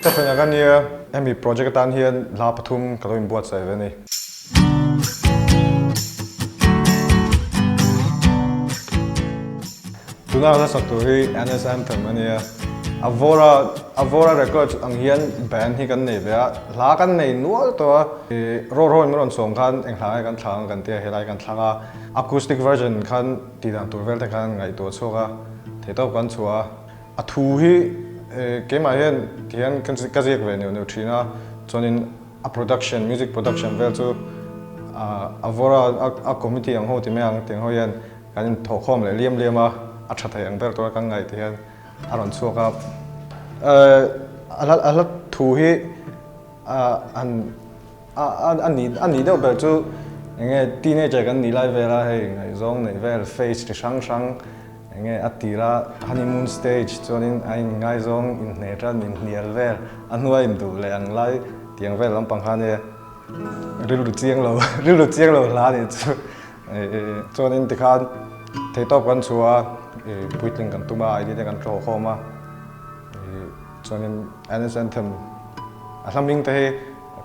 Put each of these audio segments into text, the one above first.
แต่เป็นอย่างนี้มีโปรเจกต์การเฮียนลาปทุมก็ต้องบวชใส่ไว้นี่ดูน่าจะสักตัวที่ NSM ถึงมันเนี่ยAvora Records อังเฮียนแบรนด์ที่กันนี่เบียลากันนี่นัวตัวโรยมันส่งกันเองหากันทางกันเตี้ยเฮลัยกันทางacoustic version กันตีดังตัวเวลแต่กันไงตัวโซกะเทตอบกันชัวทูที่เกมมาเฮียนที่เฮียนกันก็จะเวียนอยู่ที่น่ะจนproduction music production เวลจูAvora committee อังโหที่ไม่อังเตียงเฮียนกันถกข้อมเลยเลี่ยมอัดชัดให้อังเวลตัวกันไงที่เฮียนอารมณ์ชัวครับอันละทูที่อันนี้เดี๋ยวแบบจู่ยังไงทีนี้จะกันนี่ไลฟ์เวลาให้ยังไงซองในเวลเฟสที่ช่างยังไงอัติระฮันนีมูนสเตจจนไอ้ยังไงซองอินเนตรันอินเนียลเวลอันว่าอินดูเลยอันไลฟ์ที่ยังเวลลำพังฮันเนี่ยริลุเจียงเราล้านเนี่ยจนที่เขาเทตอบกันชัวพูดถึงกันตัวมาไอ้ที่กันโชว์ข้อมาจนNSM ทำทำยิ่งแต่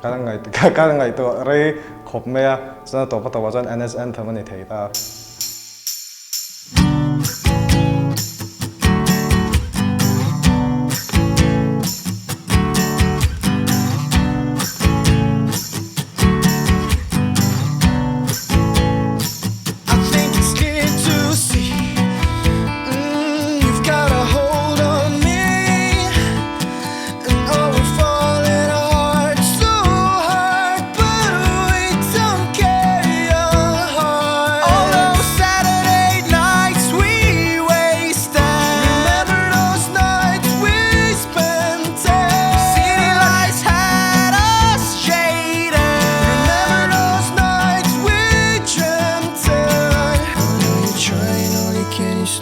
การไงตัวเรื่องขบเมียจนตัวปัตตาวันNSM ทำมันในเทตา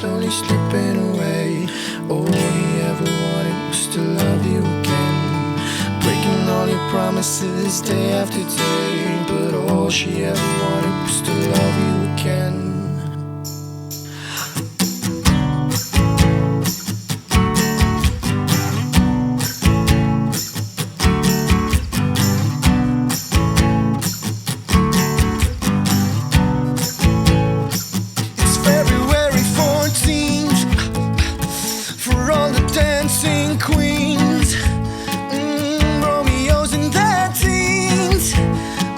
Slowly slipping away. All he ever wanted was to love you again. Breaking all your promises day after day. But all she ever wanted was to love you again. Queens, Romeos and their teens.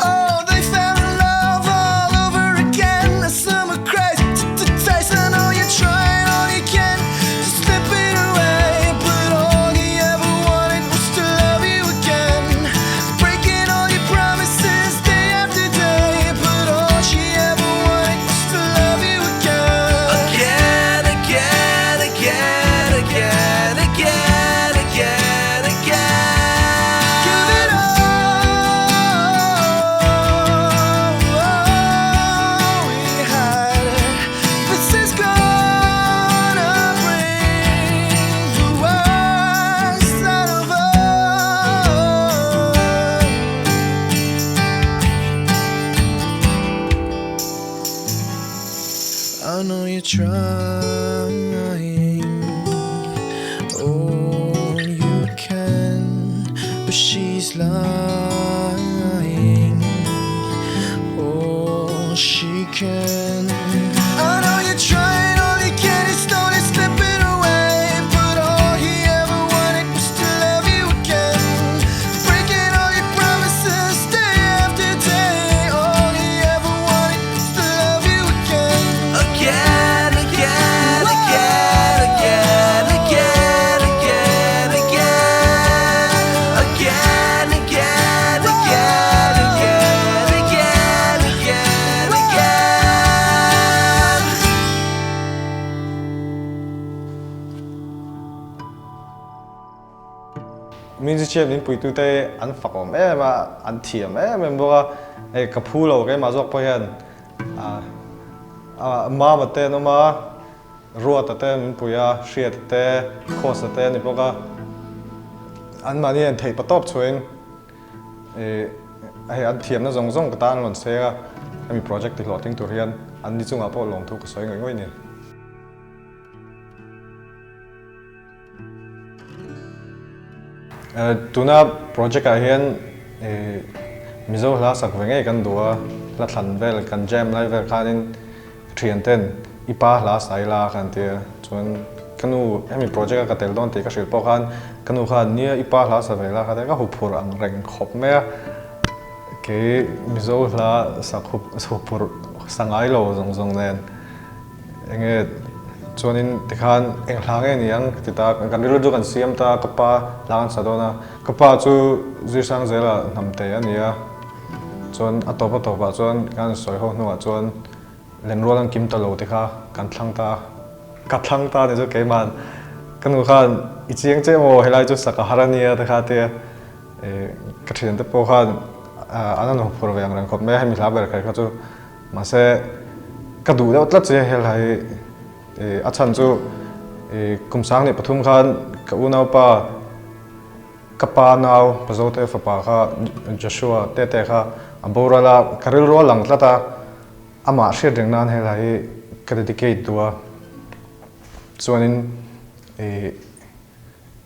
Oh, they fell in love all over again. A summer craze to taste. I know you're trying all you can to slip it away, but all he ever wanted was to love you again. Breaking all your promises day after day, but all she ever wanted was to love you again. Again. I know you're trying all you can, but she's lying all she can. I know you're trying all you can, it's slowly slipping away, but all he ever wanted was to love you again. Breaking all your promises day after day, all he ever wanted was to love you again. Again. musician นี่ปุยตัวเตะอันฝักแม่มาอันเทียมแม่มันบอกว่าไอ้กับผู้เราแกมาจอกไปเห็นมาเตะนมารัวเตะมันปุยเชียเตะโคสเตะนี่บอกว่าอันมาเนี่ยเทปตอบช่วยไอ้อันเทียมนั่นส่งกระตานหล่นเสียมีโปรเจกต์ที่หลอดทิ้งตัวเรียนอันนี้จุงอาพอลงทุกสวยง่ายๆเนี่ย tuna project a hian mizo hla sak venge kan dua la thlan vel kan jam lai vel khanin thian ten ipa hla sai la kan tia chuan kanu hemi project ka tel don te ka shil po khan kanu khan nia ipa hla sa vela kha ka hupur ang reng khop me ke mizo hla sak hupur sangai lo zong zong nen enge chuanin tikhan eng hlange niang tita kan rilu du kan siam ta kapa langan sadona kapa chu zisang zela namte ania chuan atopa chuan kan soi ho nuwa chuan lenrol an kim ta lo tikha kan thlang ta ni chu keiman kanu khan ichiang che mo helai chu saka harania tikha te ka thian te po khan anan ho phur veng rang khop me hemi hla ber khai kha chu mase ka du da tla che helai achan chu kumsang ni pathum khan ka unau pa kapa nau pazote fa pa kha Joshua te kha aborala karil ro lang tlata ama shir ding nan helai ka dedicate duwa chuanin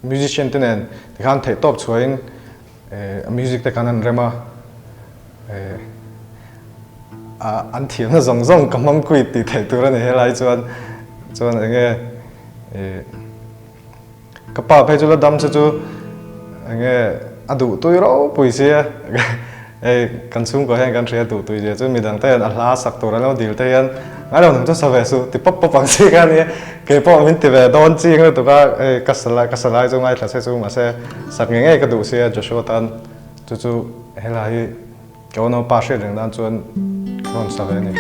musician tenen tikhan thei top chuain music te kanan rema an thiam na zong zong kamam kui ti thei tur ani helai chuan enge kapa phei chu la dam chu enge adu tuiro puisia kan sum ko hen kan thria tu je chu midang te an hla sak tur lo dil te yan ngalo nang chu save su ti pop pang si ka ni ke po min ti ve don chi ngal tu ka kasala chu ngai thla se chu ma se sak nge ka du sia Joshua tan chu helai ke ono pa she ding dan chuan kon save ni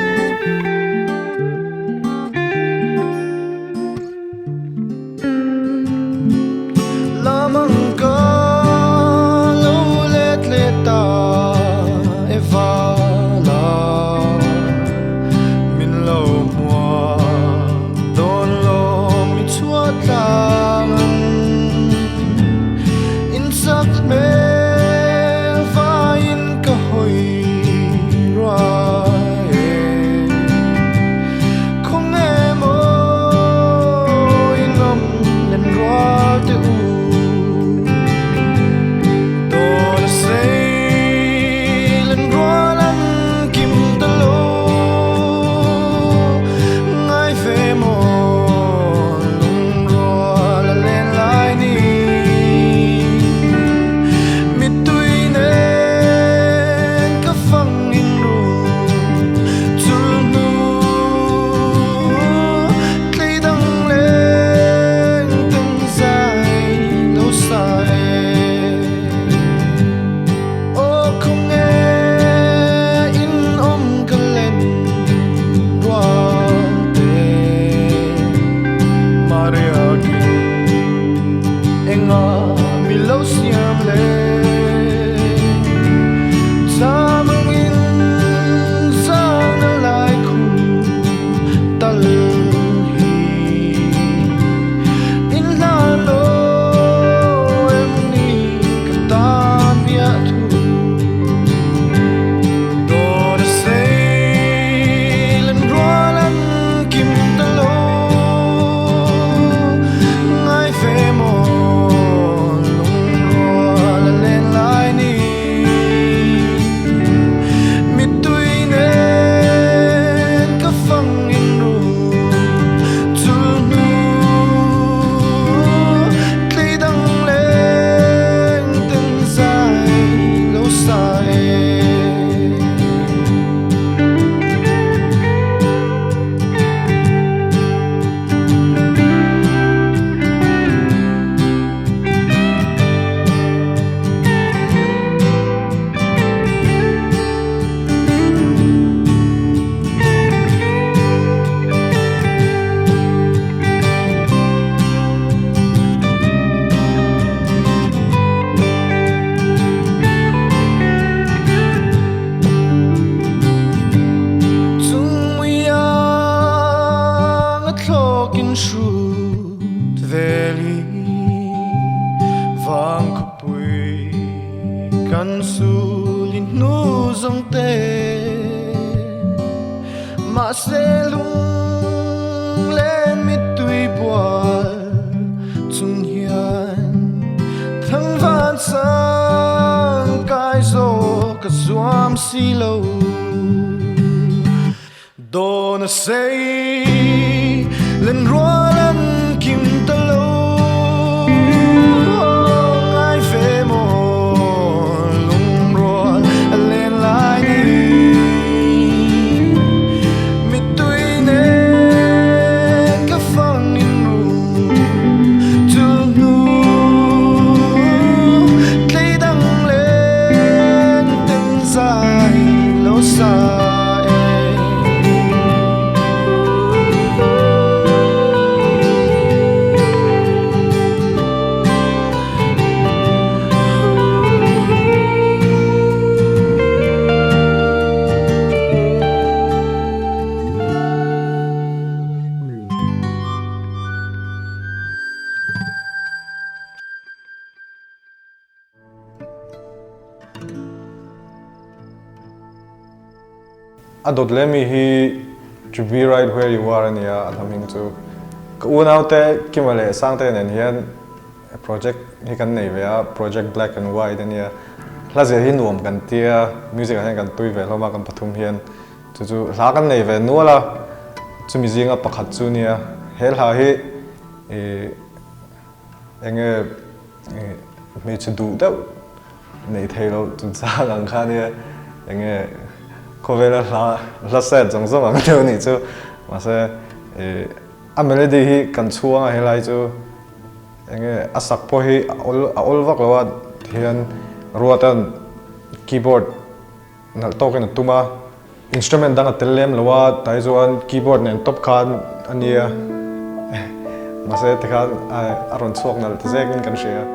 mà sẽ lung lên mít tùy buồn chung hiền thăng van adot le mi hi to be right where you are ania adhaming chu ka unaute kimale sangte nen hian project hi kan nei vea project black and white ania hlaze hi nuam kan tia music han kan tui ve hloma kan pathum hian chu hla kan nei ve nuala chumi zinga pakhat chu nia hel ha hi enge me chu du deuh nei theilo chu cha lang kha nia enge kovela la set zong zong ang teu ni chu ma se a melody hi kan chuang a helai chu enge asak po hi ol vak lawa hian ruatan keyboard nal token tuma instrument dang atelem lawa tai chuan keyboard nen top khan ania ma se tikhan aron chuak nal tzekin kan share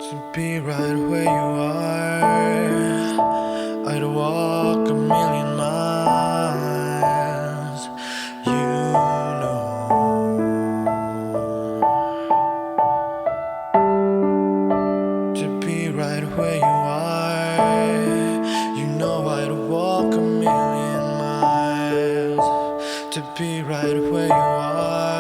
To be right where you are, I'd walk a million miles. You know. To be right where you are, you know I'd walk a million miles. To be right where you are.